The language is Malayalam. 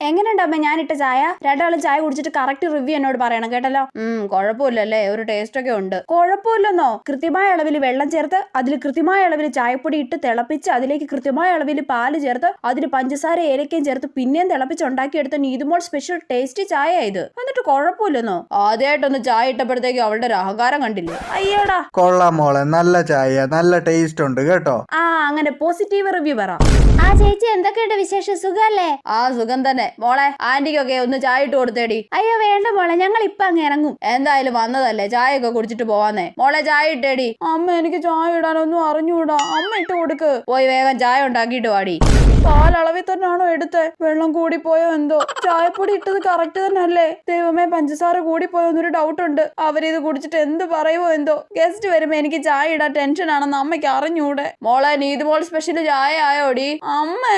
എങ്ങനെയുണ്ട് അമ്മ ഞാനിട്ട ചായ? രണ്ടാളും ചായ കുടിച്ചിട്ട് കറക്റ്റ് റിവ്യൂ എന്നോട് പറയണം കേട്ടല്ലോ. കുഴപ്പമില്ലല്ലേ, ഒരു ടേസ്റ്റ് ഒക്കെ ഉണ്ട്. കുഴപ്പമില്ലെന്നോ? കൃത്യമായ അളവിൽ വെള്ളം ചേർത്ത് അതിൽ കൃത്യമായ അളവിൽ ചായപ്പൊടി ഇട്ട് തിളപ്പിച്ച് അതിലേക്ക് കൃത്യമായ അളവിൽ പാല് ചേർത്ത് അതിൽ പഞ്ചസാര ഏലക്കയും ചേർത്ത് പിന്നെയും തിളപ്പിച്ച് ഉണ്ടാക്കിയെടുത്ത നീതുമോൾ സ്പെഷ്യൽ ടേസ്റ്റി ചായ ഇത്. എന്നിട്ട് കുഴപ്പമില്ലെന്നോ? ആദ്യമായിട്ടൊന്ന് ചായ ഇട്ടപ്പോഴത്തേക്ക് അവളുടെ ഒരു അഹങ്കാരം കണ്ടില്ലേ? അയ്യോടാ, കൊള്ളാം മോളെ, നല്ല ചായ, നല്ല ടേസ്റ്റ് ഉണ്ട് കേട്ടോ. അങ്ങനെ പോസിറ്റീവ് റിവ്യൂ പറ. ചേച്ചി എന്തൊക്കെയുണ്ട് വിശേഷം? സുഖല്ലേ? സുഖം തന്നെ മോളെ. ആന്റിക്കൊക്കെ ഒന്ന് ചായ ഇട്ട് കൊടുത്തേടി. അയ്യോ വേണ്ട മോളെ, ഞങ്ങൾ ഇപ്പൊ അങ്ങ് ഇറങ്ങും. എന്തായാലും വന്നതല്ലേ, ചായ ഒക്കെ കുടിച്ചിട്ട് പോവാന്നേ. മോളെ ചായ ഇട്ടേടി. അമ്മ എനിക്ക് ചായ ഇടാനൊന്നും അറിഞ്ഞൂടാ, അമ്മ ഇട്ട് കൊടുക്ക്. പോയി വേഗം ചായ ഉണ്ടാക്കിയിട്ട് വാടി. പാലളവിൽ തന്നെയാണോ എടുത്തേ? വെള്ളം കൂടിപ്പോയോ എന്തോ? ചായപ്പൊടി ഇട്ടത് കറക്റ്റ് തന്നെ അല്ലേ? ദൈവമേ, പഞ്ചസാര കൂടിപ്പോയോന്നൊരു ഡൗട്ട് ഉണ്ട്. അവരിത് കുടിച്ചിട്ട് എന്ത് പറയുമോ എന്തോ. ഗസ്റ്റ് വരുമ്പോ എനിക്ക് ചായ ഇടാൻ ടെൻഷൻ ആണെന്ന് അമ്മയ്ക്ക് അറിഞ്ഞൂടെ? മോളെ, നീതുമോൾ സ്പെഷ്യൽ ചായ ആയോടി? അമ്മേ.